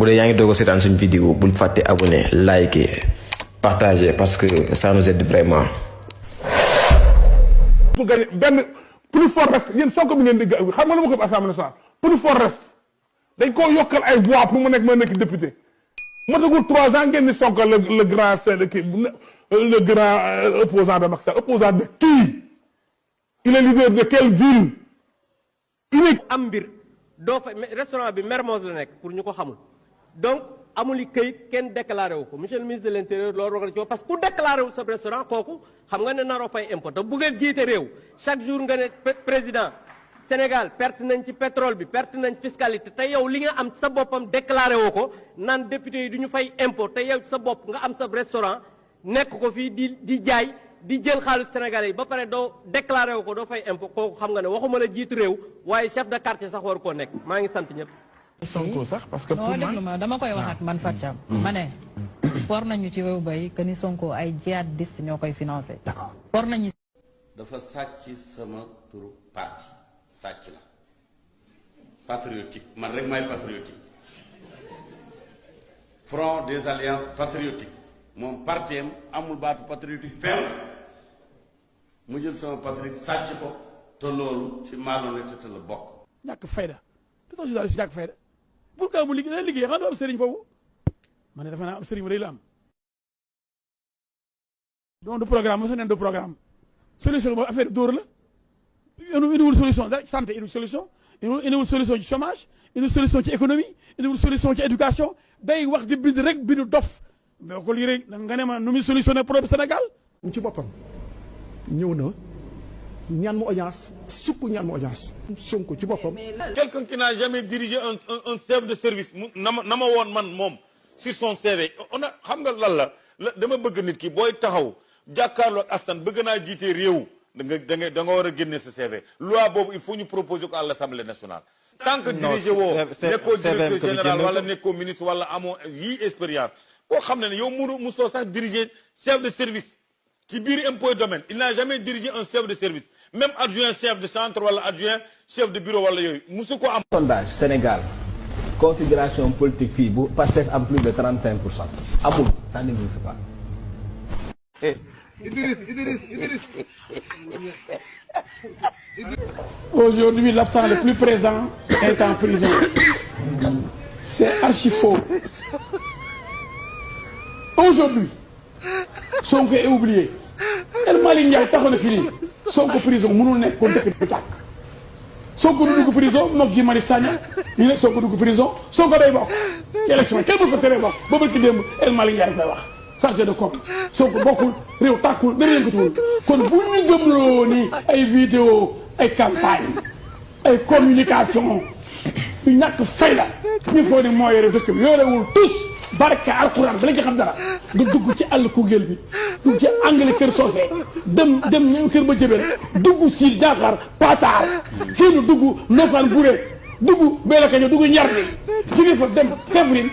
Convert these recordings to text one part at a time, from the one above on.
bu dee yaa ngi doog a seetaan suñu vidéo bul fàtte abonné liker partager parce que ça nous aide vraiment. pour gagner benn plus fort reste yéen Sonko bi ngeen di xam nga lu ma ko Assemblée nationale plus fort reste dañ koo yokkal ay voix pour mu nekk député matagul 3 ans ngeen ni Sonko le grand le grand opposant de Macky Sall opposant de qui il est leader de quelle ville il am mbir doo fa restaurant bi Mermoz la nekk pour ñu ko xamul donc amul këyit kenn déclaré wu ko monsieur le ministre de l'intérieur loolu war na ci parce que ku déclaré wu sa restaurant kooku xam nga ne naroo fay impôt te bu ngeen jiite réew chaque jour nga ne président Sénégal perte nañ ci pétrole bi perte nañ fiscalité te yow li nga am sa boppam déclaré woo ko naan député yi du ñu fay impôt te yow sa bopp nga am sa restaurant nekk ko fii di jaay di jël xaalis Sénégalais yi ba pare doo déclaré wu ko doo fay impôt kooku xam nga ne waxuma la jiitu réew waaye chef de quartier sax war koo nekk maa ngi sant ñëpp. Sonko sax parce que pour man dama koy wax ak man Fatia. ma ne war nañu ci réew bay que ni Sonko ay djihadistes ñoo koy financé. d'accord war nañu. dafa sàcc sama turu parti sàcc la patriotique man rek may patriotique front des alliances patriotiques moom parti am amul baatu patriotique fenn mu jël sama patriotique sàcc ko te loolu ci malhonnêteté te la bokk. ñàkk fayda te tax journaliste ñàkk fayda pourquoi mu liggéey liggéey xam nga am sëriñ foofu ma ne dafa naa am sëriñ day la am donc du programme mosu neen du programme solution boobu affaire dóor la indiwul solution rek santé indiwul solution indiwul solution ci chômage indiwul solution ci économie indiwul solution ci éducation day wax di bind rek bindu dof mais ko lii rek nga ne ma nu muy solutionné problème Sénégal ci boppam ñëw na ñaan mu audience sukk ñaan mu audience Sonko ci boppam. quelqu'un qui n'a jamais dirigé un chef de service mu na ma woon man moom sur son CV on a xam nga lan la dama bëgg nit ki booy taxaw jàkkaarloo ak askan bëgg naa jiite réew da nga war a génne sa CV loi boobu il faut ñu proposer ko à l'Assemblée nationale. tant que dirigé woo nekkoo directeur général wala nekkoo ministre wala amoo yii expérience koo xam ne yow mu soo sax diriger chef de service ci biir impôt domaine il n'a jamais dirigé un chef de service même adjoint chef de centre wala adjoint chef de bureau wala yooyu musu ko am. sondage Sénégal configuration politique fii bu Pastef am plus de 35% amul ça n'existe pas. Aujourd'hui, l'absent le plus présent est en prison. C'est archi faux. Aujourd'hui, Sonko est oublié. El Malick Ndiaye taxaw na fii nii Sonko prison mënul nekk kon dëkk bi tàkk Sonko du dugg prison moog Guy Marius Sagna ñu ne Sonko dugg prison Sonko day bokk ci élection kenn ko teree bokk ba bëgg démb El Malick Ndiaye koy wax chargé de com Sonko bokkul réew tàkkul dara yëngatuwul kon bu ñu gëmloo ni ay vidéo ay campagne ay communication yu ñàkk fayda ñu foo ni moo yore dëkk bi yorewul tous barke alquran ba la nga xam dara nga dugg ci àll Koungheul bi dugg ci anglais kër soosé dem kër ba jëbel dugg si Dakar Pataar kenn dugg Nofane Bouré dugg Bélakaño dugg Njarni jóge fa dem Kaffrine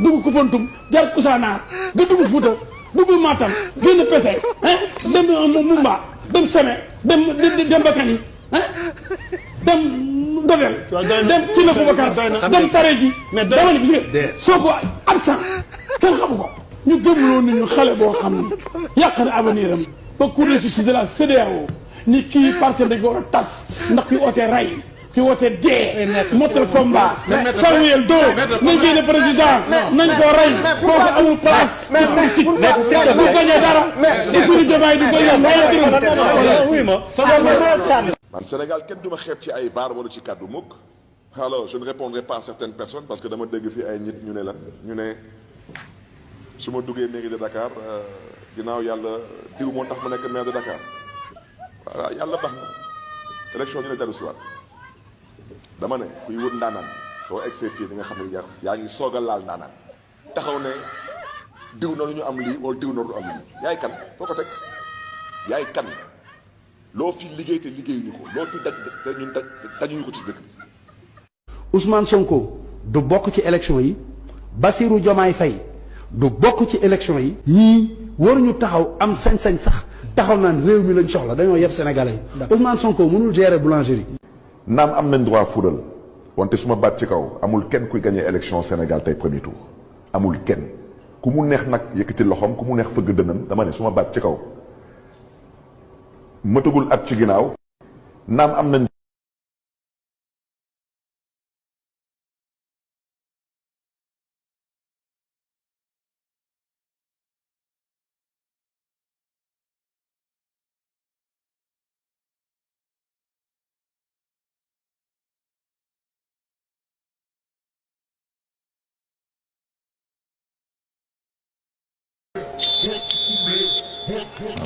dugg Koupantoum jaar Koussanar nga dugg Fouta dugg Matam génn Pété dem Mumba dem Sémé dem Bakani dem Dodel dem ci la Boubacar dem Tare ji dama ne gis nga soo ko absent kenn xamu ko ñu gëmloo ni ñu xale boo xam ne yàq na avenir am ba cour de justice de la CEDEAO ni kii parti dañ ko war a tas ndax kuy ootee ray kuy ootee dee motal combat Samuel Doe nañ génne président nañ ko rey kooku amul place politique bu gañee dara Bassirou Diomaye du koy man Sénégal kenn du ma xeeb ci ay baar wala ci kàddu mukk alors je ne répondrai pas à certaines personnes parce que dama dégg fi ay nit ñu ne lan ñu ne su ma duggee mairie de Dakar ginnaaw yàlla diw moo tax ma nekk maire de Dakar voilà yàlla baax na élection ñu ne daru siwaat dama ne kuy wër ndaanaan soo egsee fii di nga xam ne yaa ngi soog a laal ndaanaan taxaw ne diw na lu ñu am lii wala diw na lu am lii yaay kan foo ko teg yaay kan loo fi liggéey te liggéeyuñu ko loo fi daj te ñun dajuñu ko ci dëkk bi. Ousmane Sonko du bokk ci élection yi Bassirou Diomaye Faye du bokk ci élection yi ñii waruñu taxaw am sañ-sañ sax taxaw naan réew mi lañ soxla dañoo yeb sénégalais yi. Ousmane Sonko mënul gérer boulangerie. naam am nañ droit fudal wante suma baat ci kaw amul kenn kuy gagné élection Sénégal tey premier tour amul kenn ku mu neex nag yëkkati loxoom ku mu neex fëgg dënam dama ne suma baat ci kaw mëtagul at ci ginnaaw naam am nañ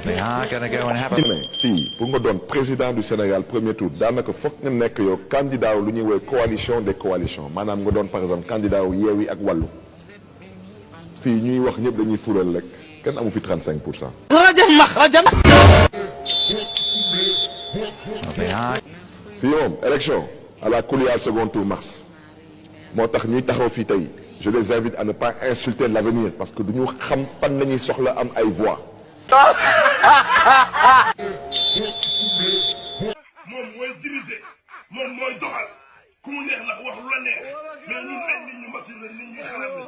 They are going to go and have a... fii pour nga doon président du Sénégal premier tour daanaka foog nga nekk yow candidat lu ñuy woowee coalition des coalitions maanaam nga doon par exemple candidat wu Yewwi ak Wallu fii ñuy wax ñëpp dañuy fural rek kenn amu fi 35%. fii moom élection à la coulière second tour mars moo tax ñuy taxaw fii tey je les invite à ne pas insulter l'avenir parce que duñu xam fan la ñuy soxla am ay voix. moom mooy diriger moom mooy doxal ku mu neex nag wax lu la neex mais ñun ay nit ñu mag la nit ñuy xalaat la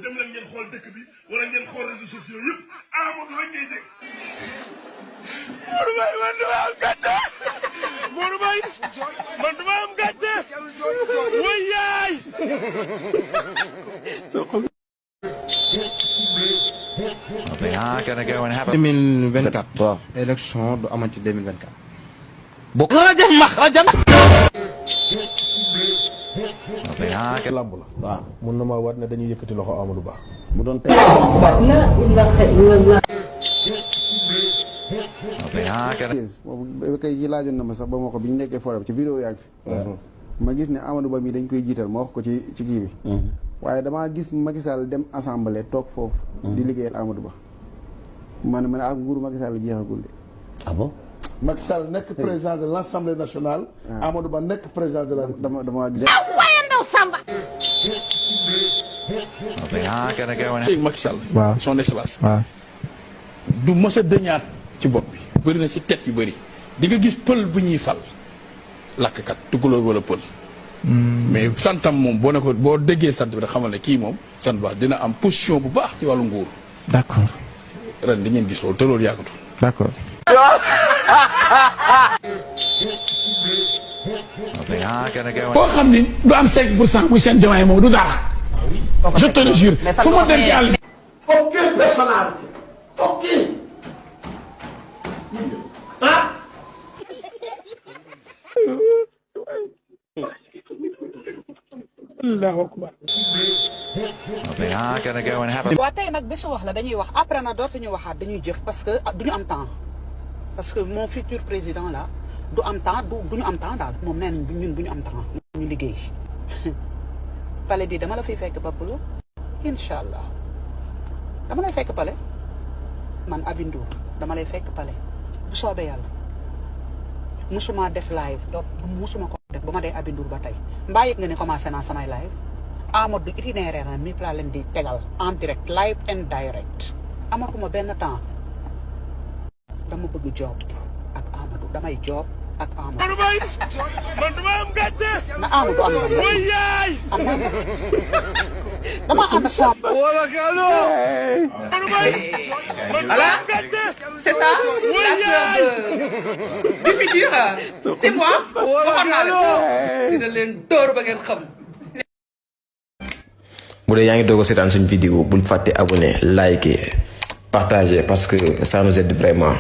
dem leen ngeen xool dëkk bi wala ngeen xool réseaux sociaux yëpp Amadou la ngay dégg. Modou Mbaye man duma am gàcce Modou Mbaye man duma am gàcce way yaay. 2024. waaw élection du amati 2024. bokk la jëm max la jëm. lamb la. waaw mun na maa war ne dañuy yëkkati loxo Amadou Ba. mu doon tey. boobu kay ji laajoon na ma sax ba ma ko bi ñu nekkee forum ci vidéo yàgg fi. ma gis ne Amadou Ba mi dañ koy jiital ma wax ko ci kii bi. waaye damaa gis Macky Sall dem assemblée toog foofu. di liggéeyal Amadou Ba. man ak nguuru Macky Sall jeexagul de. ah bon. Macky Sall nekk président de l'Assemblée nationale. Amadou Ba nekk président de la République. dama gis. waaye ndaw Samba. Macky Sall. waaw son excellence. waaw. du mës a dëñaat ci bopp bi. bëri na ci tête yu bëri. di nga gis pël bu ñuy fal. lakkat tukulóor wala pël. mais santam moom boo ne ko boo déggee sant bi rek xamal ne kii moom sant baax dina am position bu baax ci wàllu nguur. d'accord. ren di ngeen gis loolu te loolu yàggatul. d'accord. boo xam ni du am 5% muy seen jamaay moom du dara. je te le jure fu ma dem ci àll bi. aucune personnalité aucune. Allahu akbar. waa tey nag bésu wax la dañuy wax après na dootuñu waxaat dañuy jëf parce que duñu am temps parce que mon futur président là du am temps duñu am temps daal moom nee nañ ñun bu ñu am temps ñu liggéey palais bi dama la fiy fekk Papulo incha allah dama lay fekk palais man Aby Ndour dama lay fekk palais bu soobee yàlla musuma def live donc musuma ko def ba ma dee Aby Ndour ba tey mbaa yëg nga ne commencé naa samay live Amadou itinéraire na mi laa leen di tegal en direct live and direct amatuma benn temps dama bëgg job ak Amadou damay job ak Amadou. man dama am gàcce. na Amadou am na way yaay. dama ànd ak sama. wala kalo. voilà c'est ça la sœur du futur c'est moi. waxoon naa leen dina leen dóor ba ngeen xam. bu dee yaa ngi doog a seetaan suñu vidéo bul fàtte abonné liker partager parce que ça nous aide vraiment.